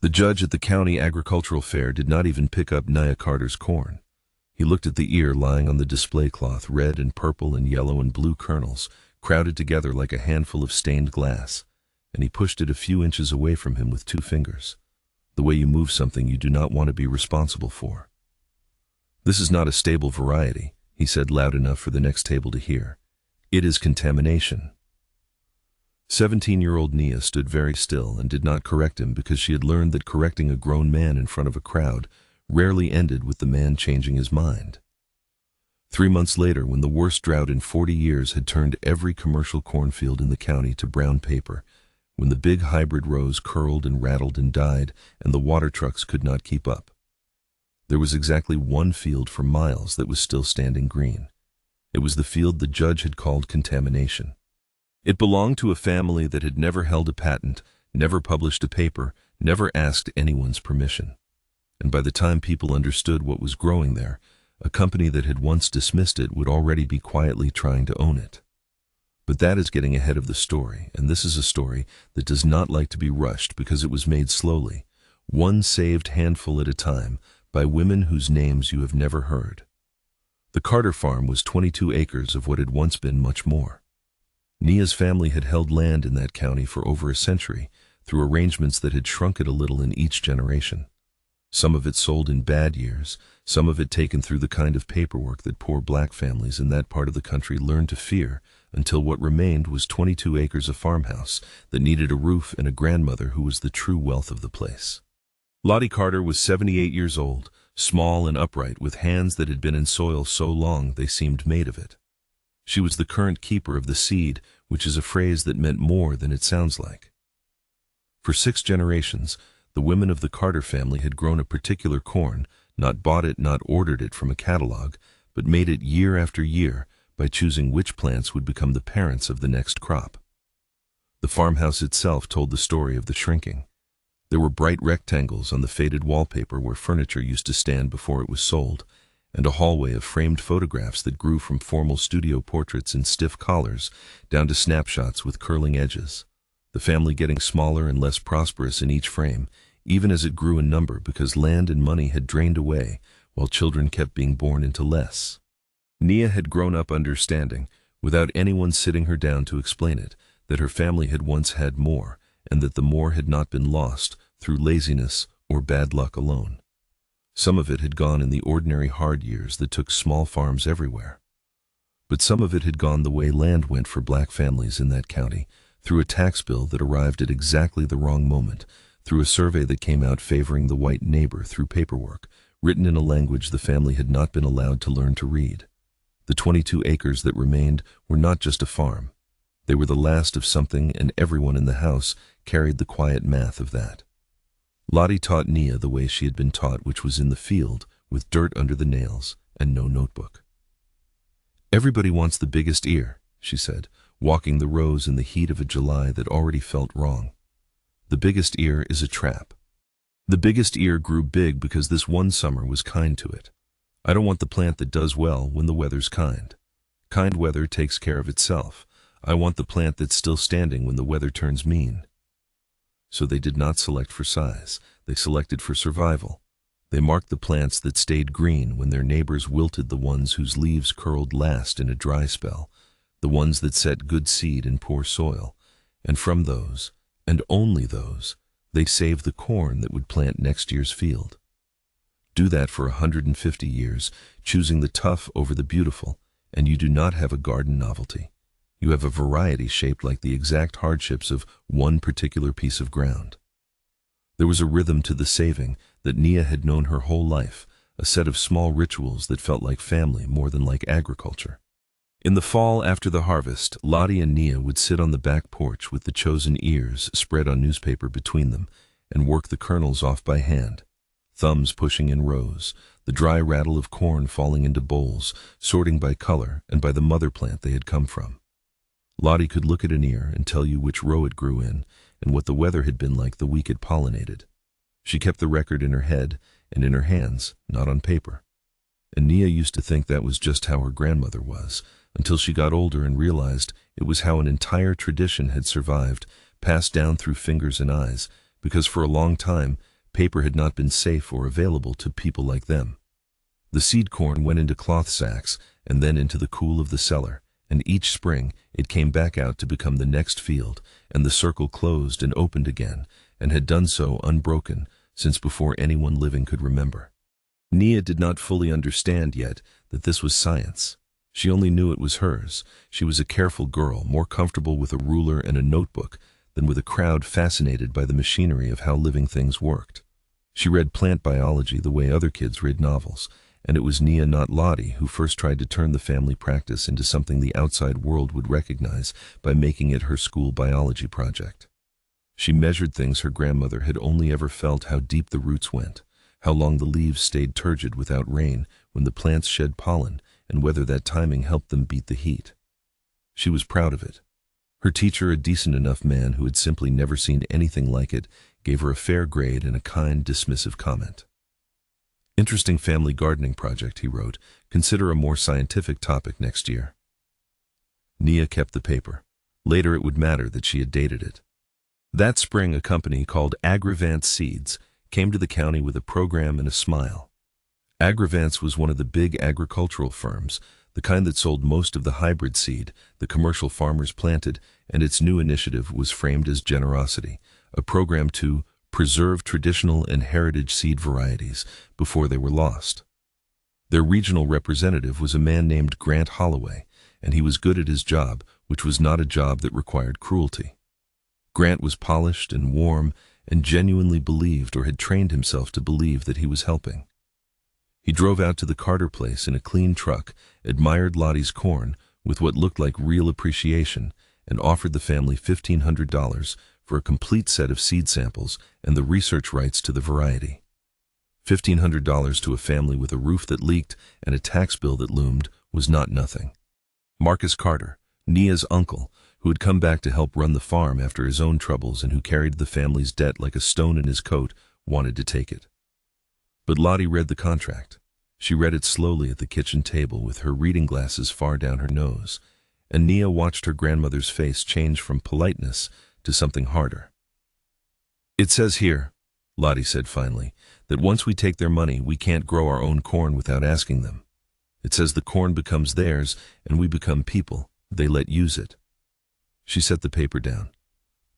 The judge at the county agricultural fair did not even pick up Nia Carter's corn. He looked at the ear lying on the display cloth, red and purple and yellow and blue kernels, crowded together like a handful of stained glass, and he pushed it a few inches away from him with 2 fingers, the way you move something you do not want to be responsible for. "This is not a stable variety," he said loud enough for the next table to hear. "It is contamination." 17-year-old Nia stood very still and did not correct him because she had learned that correcting a grown man in front of a crowd rarely ended with the man changing his mind. 3 months later, when the worst drought in 40 years had turned every commercial cornfield in the county to brown paper, when the big hybrid rows curled and rattled and died and the water trucks could not keep up, there was exactly one field for miles that was still standing green. It was the field the judge had called contamination. It belonged to a family that had never held a patent, never published a paper, never asked anyone's permission. And by the time people understood what was growing there, a company that had once dismissed it would already be quietly trying to own it. But that is getting ahead of the story, and this is a story that does not like to be rushed because it was made slowly, one saved handful at a time, by women whose names you have never heard. The Carter farm was 22 acres of what had once been much more. Nia's family had held land in that county for over a century through arrangements that had shrunk it a little in each generation. Some of it sold in bad years, some of it taken through the kind of paperwork that poor black families in that part of the country learned to fear, until what remained was 22 acres of farmhouse that needed a roof and a grandmother who was the true wealth of the place. Lottie Carter was 78 years old, small and upright, with hands that had been in soil so long they seemed made of it. She was the current keeper of the seed, which is a phrase that meant more than it sounds like. For 6 generations, the women of the Carter family had grown a particular corn, not bought it, not ordered it from a catalog, but made it year after year by choosing which plants would become the parents of the next crop. The farmhouse itself told the story of the shrinking. There were bright rectangles on the faded wallpaper where furniture used to stand before it was sold, and a hallway of framed photographs that grew from formal studio portraits in stiff collars down to snapshots with curling edges, the family getting smaller and less prosperous in each frame, even as it grew in number because land and money had drained away while children kept being born into less. Nia had grown up understanding, without anyone sitting her down to explain it, that her family had once had more, and that the more had not been lost through laziness or bad luck alone. Some of it had gone in the ordinary hard years that took small farms everywhere. But some of it had gone the way land went for black families in that county, through a tax bill that arrived at exactly the wrong moment, through a survey that came out favoring the white neighbor, through paperwork, written in a language the family had not been allowed to learn to read. The 22 acres that remained were not just a farm. They were the last of something, and everyone in the house carried the quiet math of that. Lottie taught Nia the way she had been taught, which was in the field, with dirt under the nails, and no notebook. "Everybody wants the biggest ear," she said, walking the rows in the heat of a July that already felt wrong. "The biggest ear is a trap. The biggest ear grew big because this one summer was kind to it. I don't want the plant that does well when the weather's kind. Kind weather takes care of itself. I want the plant that's still standing when the weather turns mean." So they did not select for size, they selected for survival. They marked the plants that stayed green when their neighbors wilted, the ones whose leaves curled last in a dry spell, the ones that set good seed in poor soil, and from those, and only those, they saved the corn that would plant next year's field. Do that for 150 years, choosing the tough over the beautiful, and you do not have a garden novelty. You have a variety shaped like the exact hardships of one particular piece of ground. There was a rhythm to the saving that Nia had known her whole life, a set of small rituals that felt like family more than like agriculture. In the fall after the harvest, Lottie and Nia would sit on the back porch with the chosen ears spread on newspaper between them and work the kernels off by hand, thumbs pushing in rows, the dry rattle of corn falling into bowls, sorting by color and by the mother plant they had come from. Lottie could look at an ear and tell you which row it grew in and what the weather had been like the week it pollinated. She kept the record in her head and in her hands, not on paper. And Nia used to think that was just how her grandmother was, until she got older and realized it was how an entire tradition had survived, passed down through fingers and eyes, because for a long time Paper had not been safe or available to people like them. The seed corn went into cloth sacks and then into the cool of the cellar, and each spring it came back out to become the next field, and the circle closed and opened again, and had done so unbroken since before anyone living could remember. Nia did not fully understand yet that this was science. She only knew it was hers. She was a careful girl, more comfortable with a ruler and a notebook than with a crowd fascinated by the machinery of how living things worked. She read plant biology the way other kids read novels, and it was Nia, not Lottie, who first tried to turn the family practice into something the outside world would recognize by making it her school biology project. She measured things her grandmother had only ever felt: how deep the roots went, how long the leaves stayed turgid without rain when the plants shed pollen, and whether that timing helped them beat the heat. She was proud of it. Her teacher, a decent enough man who had simply never seen anything like it, gave her a fair grade and a kind, dismissive comment. "Interesting family gardening project," he wrote. "Consider a more scientific topic next year." Nia kept the paper. Later it would matter that she had dated it. That spring a company called Agravance Seeds came to the county with a program and a smile. Agravance was one of the big agricultural firms, the kind that sold most of the hybrid seed the commercial farmers planted, and its new initiative was framed as Generosity, a program to preserve traditional and heritage seed varieties before they were lost. Their regional representative was a man named Grant Holloway, and he was good at his job, which was not a job that required cruelty. Grant was polished and warm and genuinely believed, or had trained himself to believe, that he was helping. He drove out to the Carter place in a clean truck, admired Lottie's corn with what looked like real appreciation, and offered the family $1,500 for a complete set of seed samples and the research rights to the variety. $1,500 to a family with a roof that leaked and a tax bill that loomed was not nothing. Marcus Carter, Nia's uncle, who had come back to help run the farm after his own troubles and who carried the family's debt like a stone in his coat, wanted to take it. But Lottie read the contract. She read it slowly at the kitchen table with her reading glasses far down her nose, and Nia watched her grandmother's face change from politeness to something harder. "It says here," Lottie said finally, "that once we take their money, we can't grow our own corn without asking them. It says the corn becomes theirs and we become people. They let use it." She set the paper down.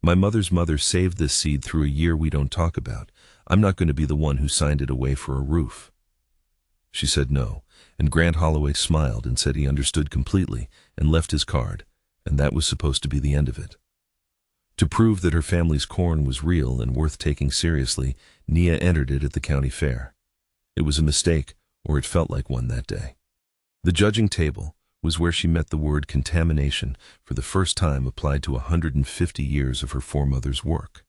"My mother's mother saved this seed through a year we don't talk about. I'm not going to be the one who signed it away for a roof." She said no, and Grant Holloway smiled and said he understood completely and left his card, and that was supposed to be the end of it. To prove that her family's corn was real and worth taking seriously, Nia entered it at the county fair. It was a mistake, or it felt like one that day. The judging table was where she met the word contamination for the first time applied to 150 years of her foremother's work.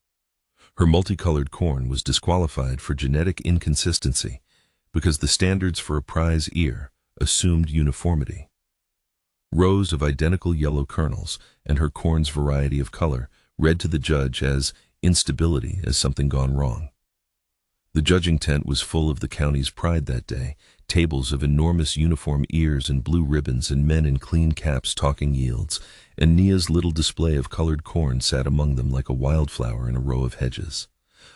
Her multicolored corn was disqualified for genetic inconsistency because the standards for a prize ear assumed uniformity. Rows of identical yellow kernels and her corn's variety of color read to the judge as instability, as something gone wrong. The judging tent was full of the county's pride that day, tables of enormous uniform ears and blue ribbons and men in clean caps talking yields, and Nia's little display of colored corn sat among them like a wildflower in a row of hedges.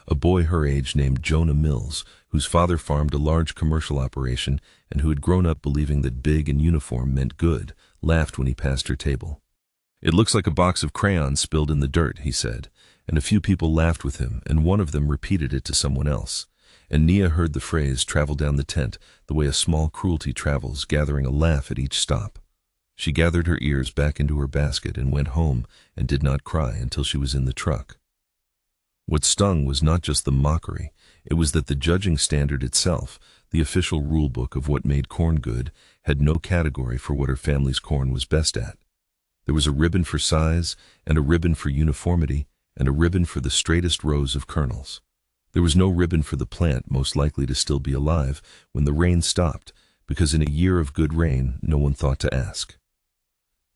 A boy her age named Jonah Mills, whose father farmed a large commercial operation and who had grown up believing that big and uniform meant good, laughed when he passed her table. "It looks like a box of crayons spilled in the dirt," he said, and a few people laughed with him, and one of them repeated it to someone else. And Nia heard the phrase travel down the tent the way a small cruelty travels, gathering a laugh at each stop. She gathered her ears back into her basket and went home and did not cry until she was in the truck. What stung was not just the mockery, it was that the judging standard itself, the official rule book of what made corn good, had no category for what her family's corn was best at. There was a ribbon for size, and a ribbon for uniformity, and a ribbon for the straightest rows of kernels. There was no ribbon for the plant most likely to still be alive when the rain stopped, because in a year of good rain no one thought to ask.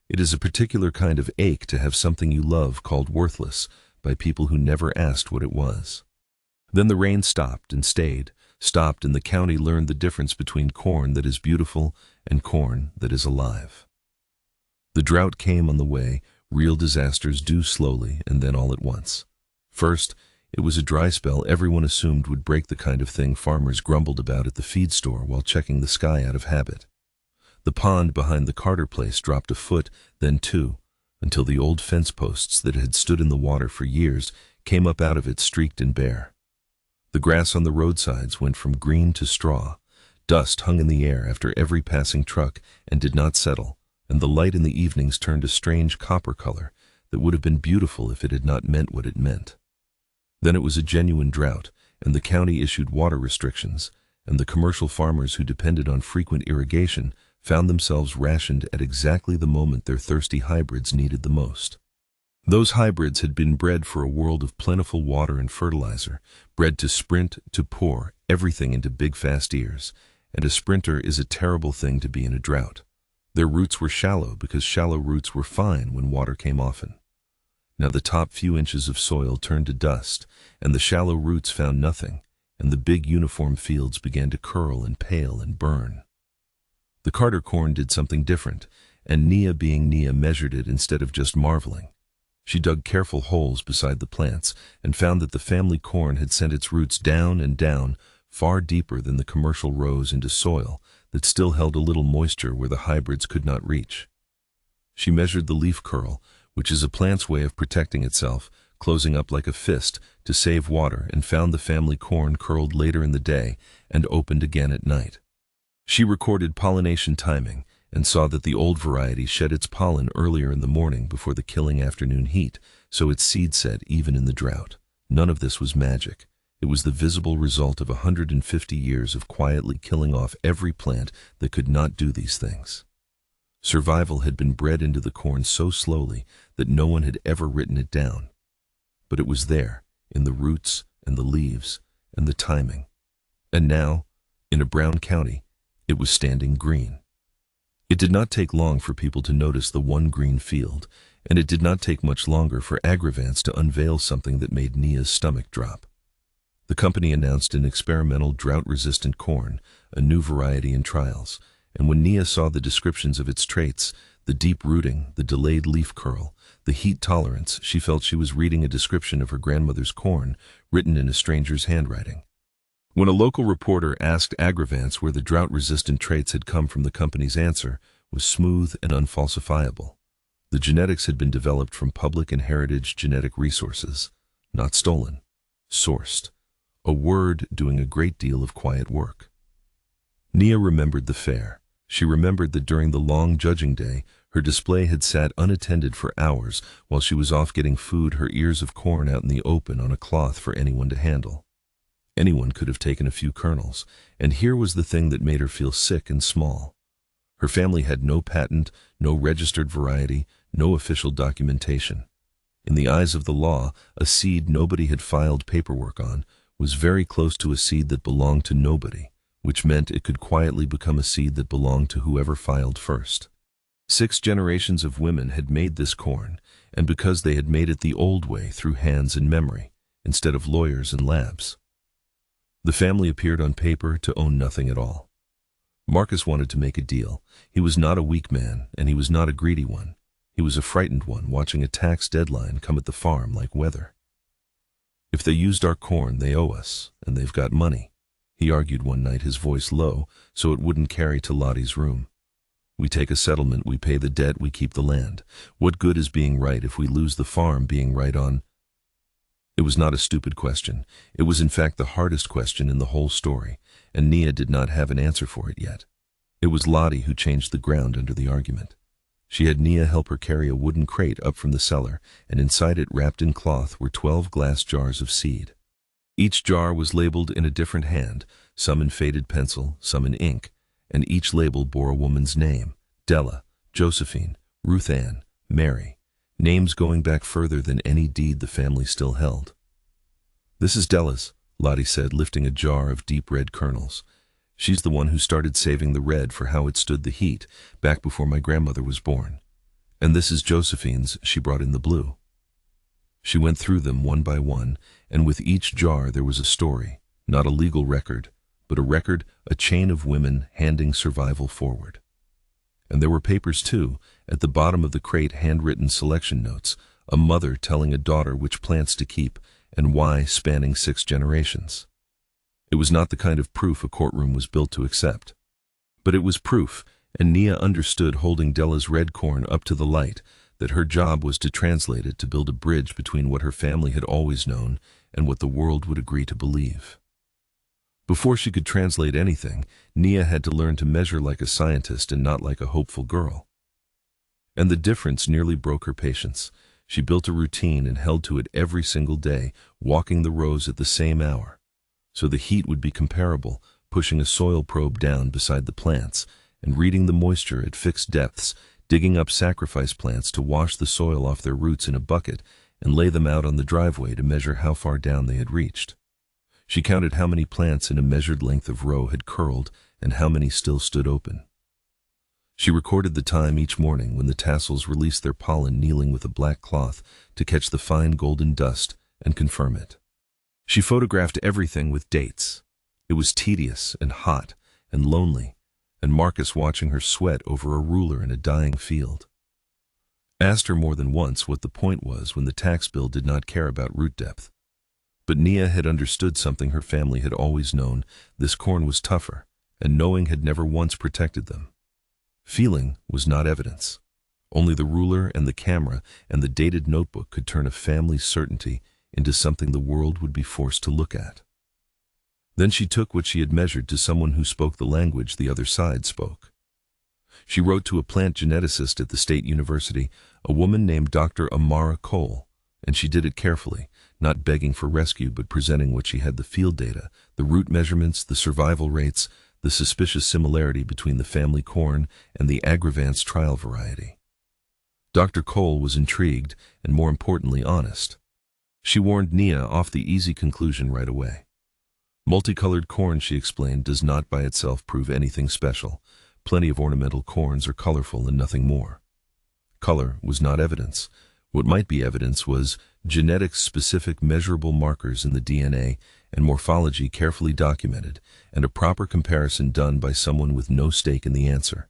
It is a particular kind of ache to have something you love called worthless by people who never asked what it was. Then the rain stopped and stayed, stopped, and the county learned the difference between corn that is beautiful and corn that is alive. The drought came on the way. Real disasters do slowly and then all at once. First, It was a dry spell everyone assumed would break, the kind of thing farmers grumbled about at the feed store while checking the sky out of habit. The pond behind the Carter place dropped a foot, then two, until the old fence posts that had stood in the water for years came up out of it streaked and bare. The grass on the roadsides went from green to straw. Dust hung in the air after every passing truck and did not settle, and the light in the evenings turned a strange copper color that would have been beautiful if it had not meant what it meant. Then it was a genuine drought, and the county issued water restrictions, and the commercial farmers who depended on frequent irrigation found themselves rationed at exactly the moment their thirsty hybrids needed the most. Those hybrids had been bred for a world of plentiful water and fertilizer, bred to sprint, to pour everything into big fast ears, and a sprinter is a terrible thing to be in a drought. Their roots were shallow because shallow roots were fine when water came often. Now the top few inches of soil turned to dust, and the shallow roots found nothing, and the big uniform fields began to curl and pale and burn. The Carter corn did something different, and Nia, being Nia, measured it instead of just marveling. She dug careful holes beside the plants and found that the family corn had sent its roots down and down, far deeper than the commercial rows, into soil that still held a little moisture where the hybrids could not reach. She measured the leaf curl, which is a plant's way of protecting itself, closing up like a fist to save water, and found the family corn curled later in the day and opened again at night. She recorded pollination timing and saw that the old variety shed its pollen earlier in the morning before the killing afternoon heat, so its seed set even in the drought. None of this was magic. It was the visible result of 150 years of quietly killing off every plant that could not do these things. Survival had been bred into the corn so slowly that no one had ever written it down. But it was there, in the roots and the leaves and the timing. And now, in a brown county, it was standing green. It did not take long for people to notice the one green field, and it did not take much longer for Agravance to unveil something that made Nia's stomach drop. The company announced an experimental drought-resistant corn, a new variety in trials, and when Nia saw the descriptions of its traits, the deep rooting, the delayed leaf curl, the heat tolerance, she felt she was reading a description of her grandmother's corn, written in a stranger's handwriting. When a local reporter asked Agravance where the drought-resistant traits had come from, the company's answer was smooth and unfalsifiable. The genetics had been developed from public and heritage genetic resources, not stolen, sourced, a word doing a great deal of quiet work. Nia remembered the fair. She remembered that during the long judging day, her display had sat unattended for hours while she was off getting food, her ears of corn out in the open on a cloth for anyone to handle. Anyone could have taken a few kernels, and here was the thing that made her feel sick and small. Her family had no patent, no registered variety, no official documentation. In the eyes of the law, a seed nobody had filed paperwork on was very close to a seed that belonged to nobody, which meant it could quietly become a seed that belonged to whoever filed first. 6 generations of women had made this corn, and because they had made it the old way, through hands and memory, instead of lawyers and labs. The family appeared on paper to own nothing at all. Marcus wanted to make a deal. He was not a weak man, and he was not a greedy one. He was a frightened one, watching a tax deadline come at the farm like weather. "If they used our corn, they owe us, and they've got money," he argued one night, his voice low, so it wouldn't carry to Lottie's room. "We take a settlement, we pay the debt, we keep the land. What good is being right if we lose the farm being right on?" It was not a stupid question. It was in fact the hardest question in the whole story, and Nia did not have an answer for it yet. It was Lottie who changed the ground under the argument. She had Nia help her carry a wooden crate up from the cellar, and inside it, wrapped in cloth, were 12 glass jars of seed. Each jar was labeled in a different hand, some in faded pencil, some in ink, and each label bore a woman's name: Della, Josephine, Ruth Ann, Mary, names going back further than any deed the family still held. "This is Della's," Lottie said, lifting a jar of deep red kernels. "She's the one who started saving the red for how it stood the heat, back before my grandmother was born. And this is Josephine's, she brought in the blue." She went through them one by one, and with each jar there was a story, not a legal record, but a record, a chain of women handing survival forward. And there were papers too, at the bottom of the crate, handwritten selection notes, a mother telling a daughter which plants to keep, and why spanning 6 generations. It was not the kind of proof a courtroom was built to accept. But it was proof, and Nia understood, holding Della's red corn up to the light, that her job was to translate it, to build a bridge between what her family had always known and what the world would agree to believe. Before she could translate anything, Nia had to learn to measure like a scientist and not like a hopeful girl. And the difference nearly broke her patience. She built a routine and held to it every single day, walking the rows at the same hour, so the heat would be comparable, pushing a soil probe down beside the plants, and reading the moisture at fixed depths, digging up sacrifice plants to wash the soil off their roots in a bucket and lay them out on the driveway to measure how far down they had reached. She counted how many plants in a measured length of row had curled and how many still stood open. She recorded the time each morning when the tassels released their pollen, kneeling with a black cloth to catch the fine golden dust and confirm it. She photographed everything with dates. It was tedious and hot and lonely, and Marcus, watching her sweat over a ruler in a dying field, asked her more than once what the point was when the tax bill did not care about root depth. But Nia had understood something her family had always known: this corn was tougher, and knowing had never once protected them. Feeling was not evidence. Only the ruler and the camera and the dated notebook could turn a family's certainty into something the world would be forced to look at. Then she took what she had measured to someone who spoke the language the other side spoke. She wrote to a plant geneticist at the State University, a woman named Dr. Amara Cole, and she did it carefully, not begging for rescue but presenting what she had: the field data, the root measurements, the survival rates, the suspicious similarity between the family corn and the Agravance trial variety. Dr. Cole was intrigued and, more importantly, honest. She warned Nia off the easy conclusion right away. Multicolored corn, she explained, does not by itself prove anything special. Plenty of ornamental corns are colorful and nothing more. Color was not evidence. What might be evidence was genetics-specific measurable markers in the DNA and morphology carefully documented, and a proper comparison done by someone with no stake in the answer.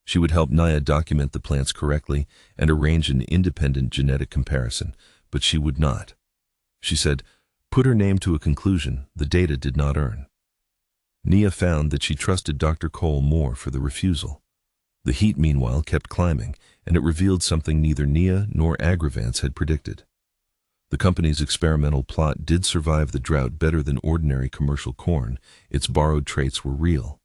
She would help Nia document the plants correctly and arrange an independent genetic comparison, but she would not. She said, put her name to a conclusion the data did not earn. Nia found that she trusted Dr. Cole more for the refusal. The heat, meanwhile, kept climbing, and it revealed something neither Nia nor Agravance had predicted. The company's experimental plot did survive the drought better than ordinary commercial corn. Its borrowed traits were real.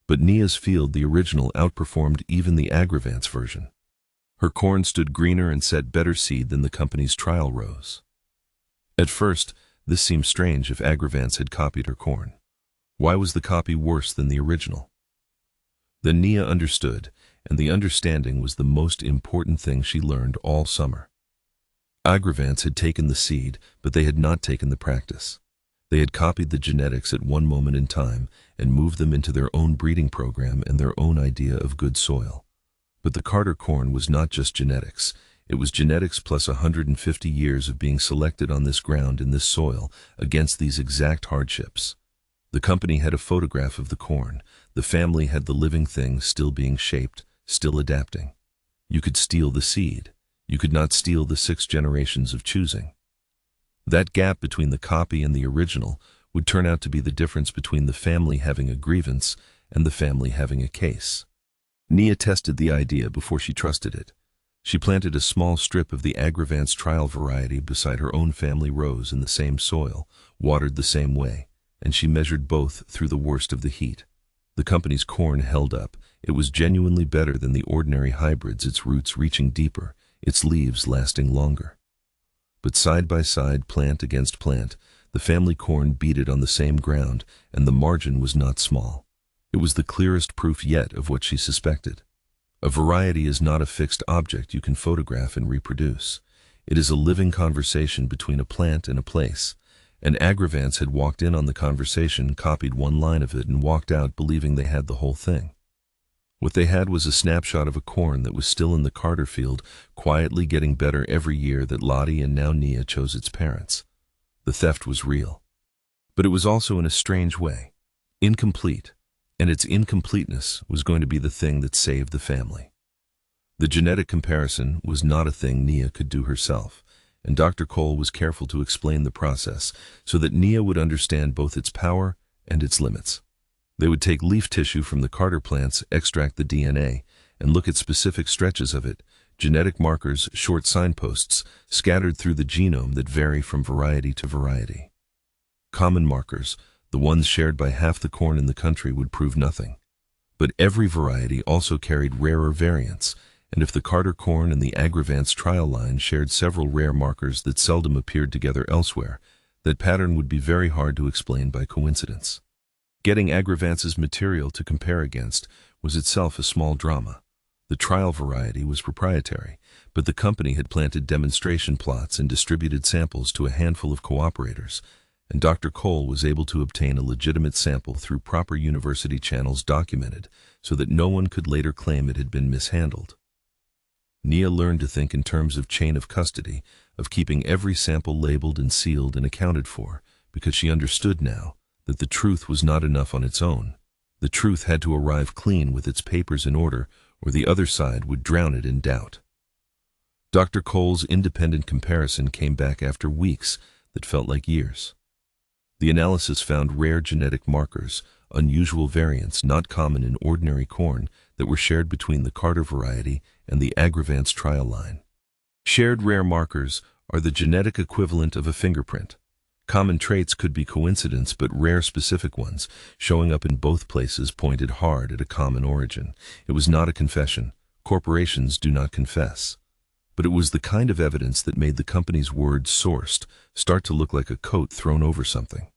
But Nia's field, the original, outperformed even the Agravance version. Her corn stood greener and set better seed than the company's trial rows. At first, this seemed strange. If Agravance had copied her corn, why was the copy worse than the original? Then Nia understood, and the understanding was the most important thing she learned all summer. Agravance had taken the seed, but they had not taken the practice. They had copied the genetics at one moment in time and moved them into their own breeding program and their own idea of good soil. But the Carter corn was not just genetics. It was genetics plus 150 years of being selected on this ground in this soil against these exact hardships. The company had a photograph of the corn. The family had the living thing, still being shaped, still adapting. You could steal the seed. You could not steal the 6 generations of choosing. That gap between the copy and the original would turn out to be the difference between the family having a grievance and the family having a case. Nia tested the idea before she trusted it. She planted a small strip of the Agravance trial variety beside her own family rows in the same soil, watered the same way, and she measured both through the worst of the heat. The company's corn held up. It was genuinely better than the ordinary hybrids, its roots reaching deeper, its leaves lasting longer. But side by side, plant against plant, the family corn beat it on the same ground, and the margin was not small. It was the clearest proof yet of what she suspected. A variety is not a fixed object you can photograph and reproduce. It is a living conversation between a plant and a place. And Agravance had walked in on the conversation, copied one line of it, and walked out believing they had the whole thing. What they had was a snapshot of a corn that was still in the Carter field, quietly getting better every year that Lottie and now Nia chose its parents. The theft was real. But it was also, in a strange way, incomplete, and its incompleteness was going to be the thing that saved the family. The genetic comparison was not a thing Nia could do herself. and Dr. Cole was careful to explain the process so that Nia would understand both its power and its limits. They would take leaf tissue from the Carter plants, extract the DNA, and look at specific stretches of it, genetic markers, short signposts, scattered through the genome that vary from variety to variety. Common markers, the ones shared by half the corn in the country, would prove nothing. But every variety also carried rarer variants, and if the Carter corn and the Agravance trial line shared several rare markers that seldom appeared together elsewhere, that pattern would be very hard to explain by coincidence. Getting Agravance's material to compare against was itself a small drama. The trial variety was proprietary, but the company had planted demonstration plots and distributed samples to a handful of cooperators, and Dr. Cole was able to obtain a legitimate sample through proper university channels documented so that no one could later claim it had been mishandled. Nia learned to think in terms of chain of custody, of keeping every sample labeled and sealed and accounted for, because she understood now that the truth was not enough on its own. The truth had to arrive clean with its papers in order, or the other side would drown it in doubt. Dr. Cole's independent comparison came back after weeks that felt like years. The analysis found rare genetic markers, unusual variants not common in ordinary corn, that were shared between the Carter variety and the Agravance trial line. Shared rare markers are the genetic equivalent of a fingerprint. Common traits could be coincidence, but rare specific ones, showing up in both places, pointed hard at a common origin. It was not a confession. Corporations do not confess. But it was the kind of evidence that made the company's words sourced start to look like a coat thrown over something.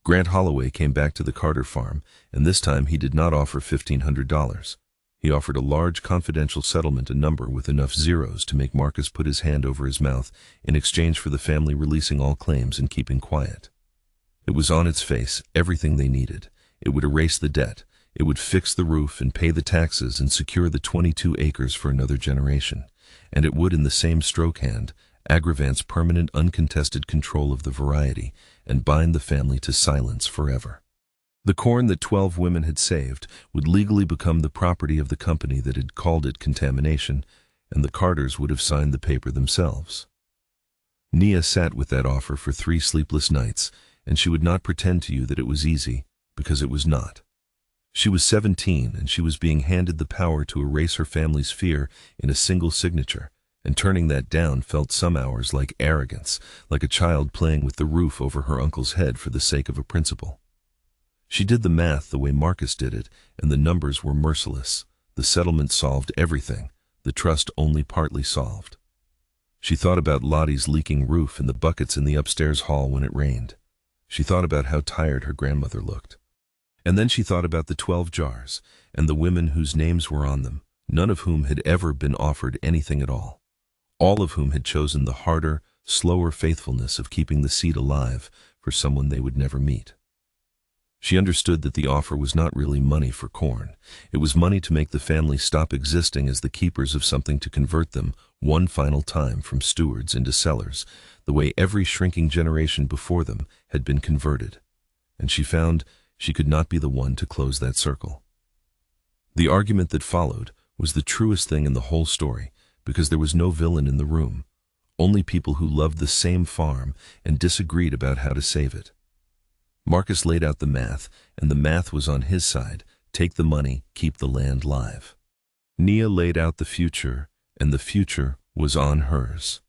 Grant Holloway came back to the Carter farm, and this time he did not offer $1,500. He offered a large confidential settlement, a number with enough zeros to make Marcus put his hand over his mouth, in exchange for the family releasing all claims and keeping quiet. It was on its face everything they needed. It would erase the debt. It would fix the roof and pay the taxes and secure the 22 acres for another generation. And it would, in the same stroke hand, Agravance permanent uncontested control of the variety and bind the family to silence forever. The corn that 12 women had saved would legally become the property of the company that had called it Contamination, and the Carters would have signed the paper themselves. Nia sat with that offer for 3 sleepless nights, and she would not pretend to you that it was easy, because it was not. She was 17, and she was being handed the power to erase her family's fear in a single signature, and turning that down felt some hours like arrogance, like a child playing with the roof over her uncle's head for the sake of a principle. She did the math the way Marcus did it, and the numbers were merciless. The settlement solved everything, the trust only partly solved. She thought about Lottie's leaking roof and the buckets in the upstairs hall when it rained. She thought about how tired her grandmother looked. And then she thought about the 12 jars, and the women whose names were on them, none of whom had ever been offered anything at all. All of whom had chosen the harder, slower faithfulness of keeping the seed alive for someone they would never meet. She understood that the offer was not really money for corn. It was money to make the family stop existing as the keepers of something, to convert them one final time from stewards into sellers, the way every shrinking generation before them had been converted. And she found she could not be the one to close that circle. The argument that followed was the truest thing in the whole story, because there was no villain in the room, only people who loved the same farm and disagreed about how to save it. Marcus laid out the math, and the math was on his side. Take the money, keep the land live. Nia laid out the future, and the future was on hers.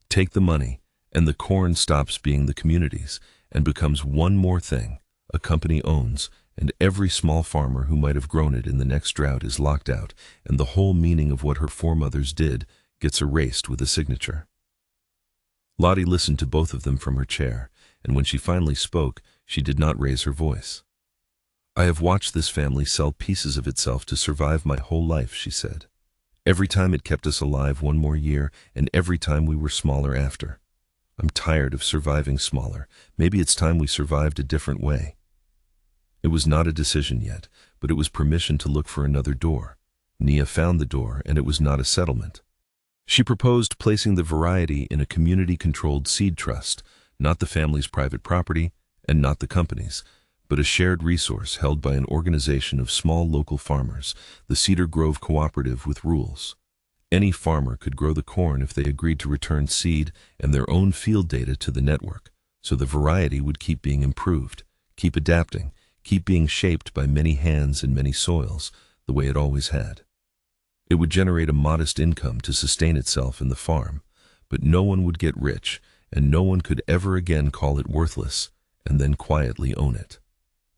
Take the money, and the corn stops being the community's and becomes one more thing a company owns, and every small farmer who might have grown it in the next drought is locked out, and the whole meaning of what her foremothers did gets erased with a signature. Lottie listened to both of them from her chair, and when she finally spoke, she did not raise her voice. I have watched this family sell pieces of itself to survive my whole life, she said. Every time it kept us alive one more year, and every time we were smaller after. I'm tired of surviving smaller. Maybe it's time we survived a different way. It was not a decision yet, but it was permission to look for another door. Nia found the door, and it was not a settlement. She proposed placing the variety in a community-controlled seed trust, not the family's private property, and not the company's, but a shared resource held by an organization of small local farmers, the Cedar Grove Cooperative, with rules. Any farmer could grow the corn if they agreed to return seed and their own field data to the network, so the variety would keep being improved, keep adapting, keep being shaped by many hands and many soils, the way it always had. It would generate a modest income to sustain itself in the farm, but no one would get rich, and no one could ever again call it worthless, and then quietly own it.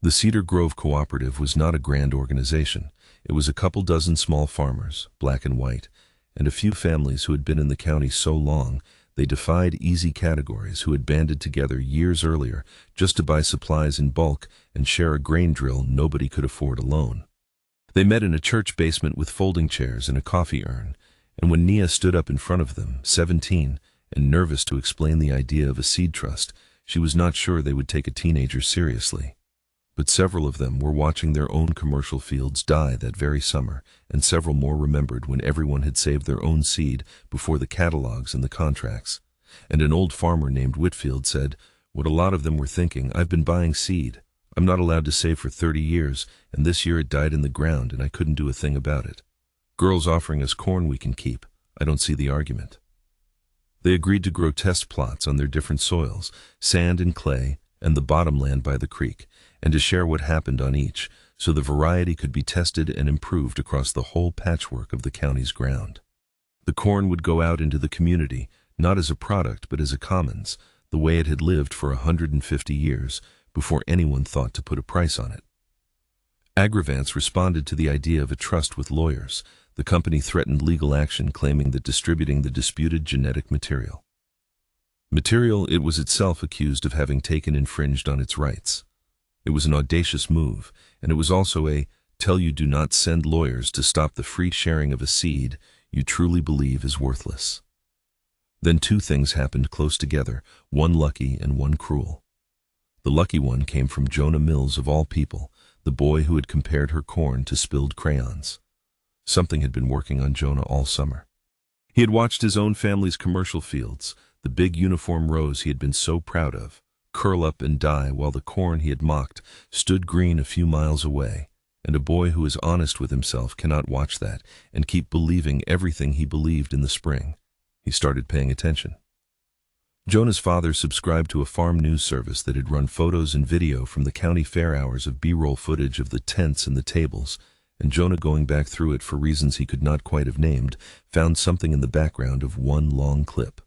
The Cedar Grove Cooperative was not a grand organization. It was a couple dozen small farmers, black and white, and a few families who had been in the county so long they defied easy categories, who had banded together years earlier just to buy supplies in bulk and share a grain drill nobody could afford alone. They met in a church basement with folding chairs and a coffee urn, and when Nia stood up in front of them, 17, and nervous to explain the idea of a seed trust, she was not sure they would take a teenager seriously. But several of them were watching their own commercial fields die that very summer, and several more remembered when everyone had saved their own seed before the catalogs and the contracts. And an old farmer named Whitfield said, what a lot of them were thinking, I've been buying seed. I'm not allowed to save for 30 years, and this year it died in the ground and I couldn't do a thing about it. Girls offering us corn we can keep. I don't see the argument. They agreed to grow test plots on their different soils, sand and clay, and the bottomland by the creek, and to share what happened on each, so the variety could be tested and improved across the whole patchwork of the county's ground. The corn would go out into the community, not as a product but as a commons, the way it had lived for 150 years, before anyone thought to put a price on it. Agravance responded to the idea of a trust with lawyers. The company threatened legal action, claiming that distributing the disputed genetic material it was itself accused of having taken infringed on its rights. It was an audacious move, and it was also a tell you do not send lawyers to stop the free sharing of a seed you truly believe is worthless. Then two things happened close together, one lucky and one cruel. The lucky one came from Jonah Mills, of all people, the boy who had compared her corn to spilled crayons. Something had been working on Jonah all summer. He had watched his own family's commercial fields, the big uniform rows he had been so proud of, curl up and die while the corn he had mocked stood green a few miles away, and a boy who is honest with himself cannot watch that and keep believing everything he believed in the spring. He started paying attention. Jonah's father subscribed to a farm news service that had run photos and video from the county fair hours of B-roll footage of the tents and the tables, and Jonah, going back through it for reasons he could not quite have named, found something in the background of one long clip.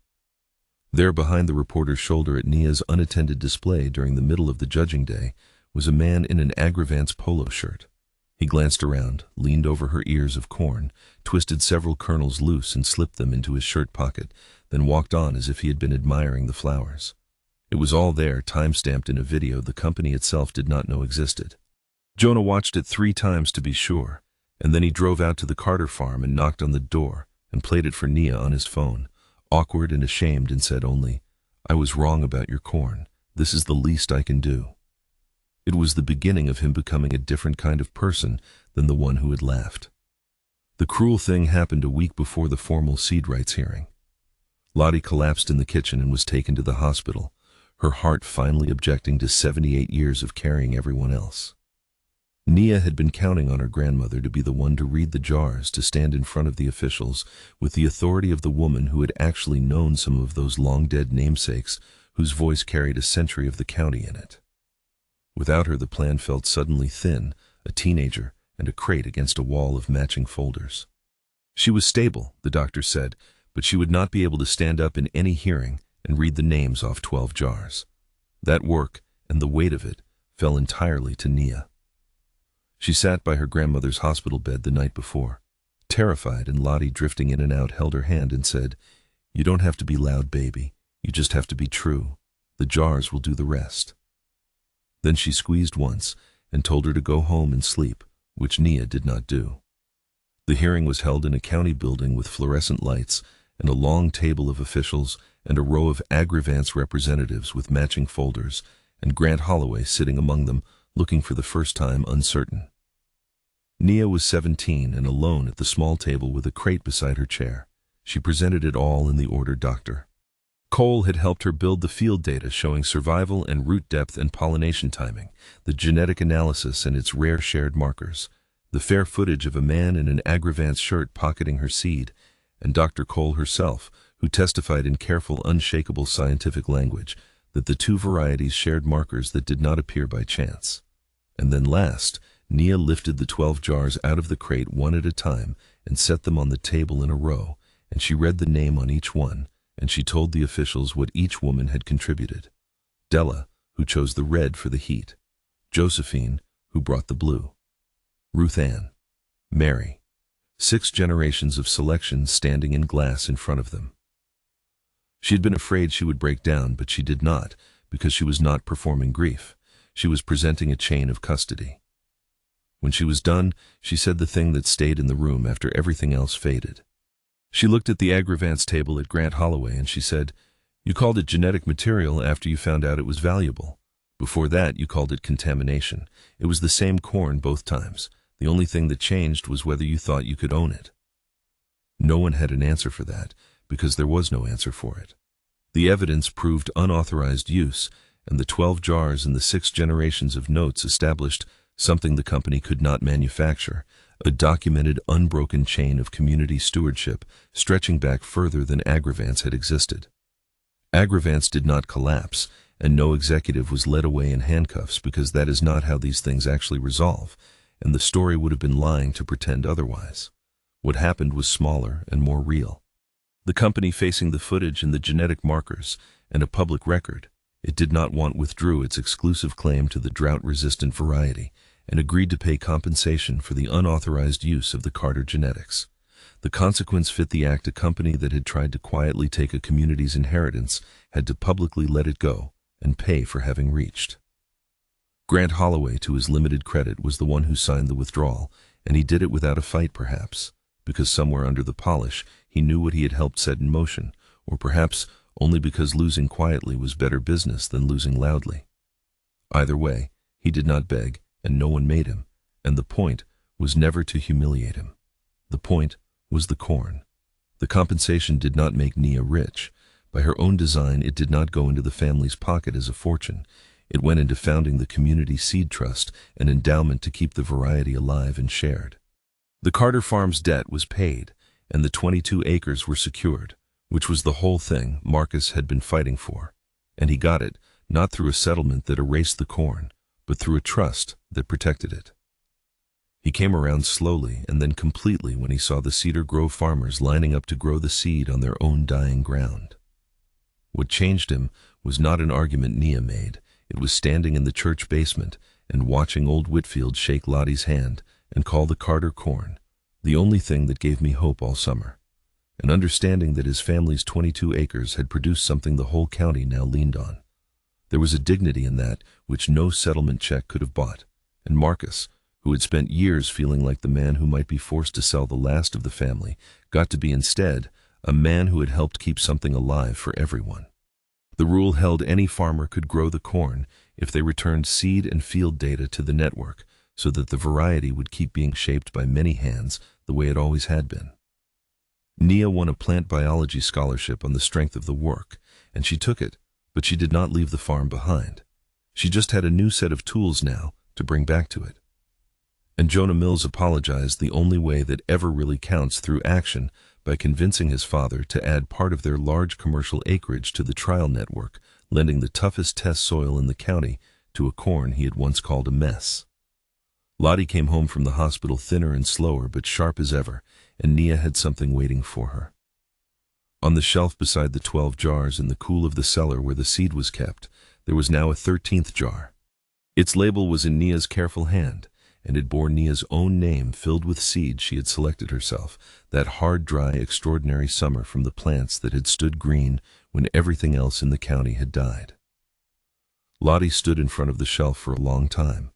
There, behind the reporter's shoulder at Nia's unattended display during the middle of the judging day, was a man in an Agravance polo shirt. He glanced around, leaned over her ears of corn, twisted several kernels loose and slipped them into his shirt pocket, then walked on as if he had been admiring the flowers. It was all there, time-stamped in a video the company itself did not know existed. Jonah watched it 3 times to be sure, and then he drove out to the Carter farm and knocked on the door and played it for Nia on his phone, awkward and ashamed, and said only, I was wrong about your corn. This is the least I can do. It was the beginning of him becoming a different kind of person than the one who had laughed. The cruel thing happened a week before the formal seed rights hearing. Lottie collapsed in the kitchen and was taken to the hospital, her heart finally objecting to 78 years of carrying everyone else. Nia had been counting on her grandmother to be the one to read the jars, to stand in front of the officials with the authority of the woman who had actually known some of those long-dead namesakes whose voice carried a century of the county in it. Without her, the plan felt suddenly thin, a teenager and a crate against a wall of matching folders. She was stable, the doctor said, but she would not be able to stand up in any hearing and read the names off 12 jars. That work, and the weight of it, fell entirely to Nia. She sat by her grandmother's hospital bed the night before, terrified, and Lottie, drifting in and out, held her hand and said, You don't have to be loud, baby. You just have to be true. The jars will do the rest. Then she squeezed once and told her to go home and sleep, which Nia did not do. The hearing was held in a county building with fluorescent lights and a long table of officials and a row of Agravance representatives with matching folders, and Grant Holloway sitting among them, looking for the first time uncertain. Nia was 17 and alone at the small table with a crate beside her chair. She presented it all in the order Dr. Cole had helped her build, the field data showing survival and root depth and pollination timing, the genetic analysis and its rare shared markers, the fair footage of a man in an Agravance shirt pocketing her seed, and Dr. Cole herself, who testified in careful, unshakable scientific language that the two varieties shared markers that did not appear by chance. And then last, Nia lifted the 12 jars out of the crate one at a time and set them on the table in a row, and she read the name on each one, and she told the officials what each woman had contributed. Della, who chose the red for the heat. Josephine, who brought the blue. Ruth Ann. Mary. 6 generations of selections standing in glass in front of them. She had been afraid she would break down, but she did not, because she was not performing grief. She was presenting a chain of custody. When she was done, she said the thing that stayed in the room after everything else faded. She looked at the Agravance table at Grant Holloway and she said, "You called it genetic material after you found out it was valuable. Before that, you called it contamination. It was the same corn both times. The only thing that changed was whether you thought you could own it." No one had an answer for that, because there was no answer for it. The evidence proved unauthorized use, and the 12 jars and the 6 generations of notes established something the company could not manufacture, a documented, unbroken chain of community stewardship stretching back further than Agravance had existed. Agravance did not collapse, and no executive was led away in handcuffs, because that is not how these things actually resolve, and the story would have been lying to pretend otherwise. What happened was smaller and more real. The company, facing the footage and the genetic markers and a public record it did not want, withdrew its exclusive claim to the drought-resistant variety and agreed to pay compensation for the unauthorized use of the Carter genetics. The consequence fit the act. A company that had tried to quietly take a community's inheritance had to publicly let it go and pay for having reached. Grant Holloway, to his limited credit, was the one who signed the withdrawal, and he did it without a fight, perhaps, because somewhere under the polish he knew what he had helped set in motion, or perhaps only because losing quietly was better business than losing loudly. Either way, he did not beg, and no one made him, and the point was never to humiliate him. The point was the corn. The compensation did not make Nia rich. By her own design, it did not go into the family's pocket as a fortune. It went into founding the Community Seed Trust, an endowment to keep the variety alive and shared. The Carter farm's debt was paid, and the 22 acres were secured, which was the whole thing Marcus had been fighting for. And he got it, not through a settlement that erased the corn, but through a trust that protected it. He came around slowly and then completely when he saw the Cedar Grove farmers lining up to grow the seed on their own dying ground. What changed him was not an argument Nia made. It was standing in the church basement and watching old Whitfield shake Lottie's hand and call the Carter corn the only thing that gave me hope all summer, and understanding that his family's 22 acres had produced something the whole county now leaned on. There was a dignity in that which no settlement check could have bought, and Marcus, who had spent years feeling like the man who might be forced to sell the last of the family, got to be instead a man who had helped keep something alive for everyone. The rule held any farmer could grow the corn if they returned seed and field data to the network, so that the variety would keep being shaped by many hands the way it always had been. Nia won a plant biology scholarship on the strength of the work, and she took it, but she did not leave the farm behind. She just had a new set of tools now to bring back to it. And Jonah Mills apologized the only way that ever really counts, through action, by convincing his father to add part of their large commercial acreage to the trial network, lending the toughest test soil in the county to a corn he had once called a mess. Lottie came home from the hospital thinner and slower but sharp as ever, and Nia had something waiting for her. On the shelf beside the 12 jars in the cool of the cellar where the seed was kept, there was now a 13th jar. Its label was in Nia's careful hand, and it bore Nia's own name filled with seeds she had selected herself, that hard, dry, extraordinary summer, from the plants that had stood green when everything else in the county had died. Lottie stood in front of the shelf for a long time.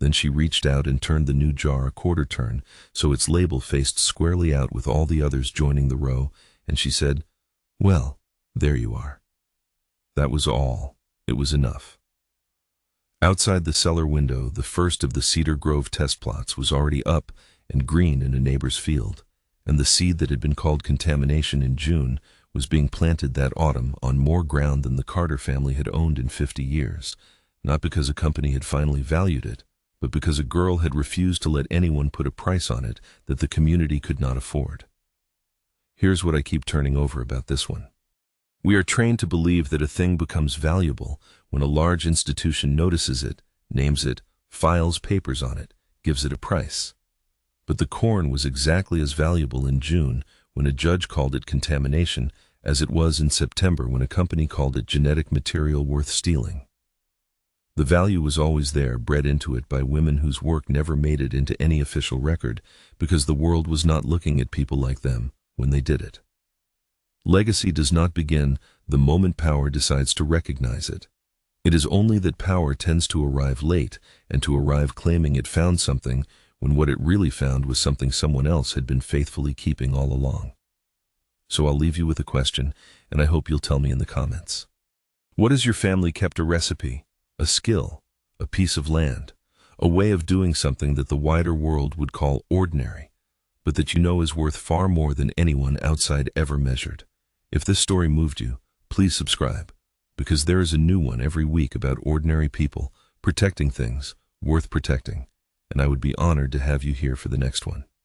Then she reached out and turned the new jar a quarter turn so its label faced squarely out with all the others joining the row, and she said, "Well, there you are." That was all. It was enough. Outside the cellar window, the first of the Cedar Grove test plots was already up and green in a neighbor's field, and the seed that had been called Contamination in June was being planted that autumn on more ground than the Carter family had owned in 50 years, not because a company had finally valued it, but because a girl had refused to let anyone put a price on it that the community could not afford. Here's what I keep turning over about this one. We are trained to believe that a thing becomes valuable when a large institution notices it, names it, files papers on it, gives it a price. But the corn was exactly as valuable in June when a judge called it contamination as it was in September when a company called it genetic material worth stealing. The value was always there, bred into it by women whose work never made it into any official record because the world was not looking at people like them when they did it. Legacy does not begin the moment power decides to recognize it. It is only that power tends to arrive late and to arrive claiming it found something when what it really found was something someone else had been faithfully keeping all along. So I'll leave you with a question, and I hope you'll tell me in the comments. What has your family kept a recipe, a skill, a piece of land, a way of doing something that the wider world would call ordinary, but that you know is worth far more than anyone outside ever measured? If this story moved you, please subscribe, because there is a new one every week about ordinary people protecting things worth protecting, and I would be honored to have you here for the next one.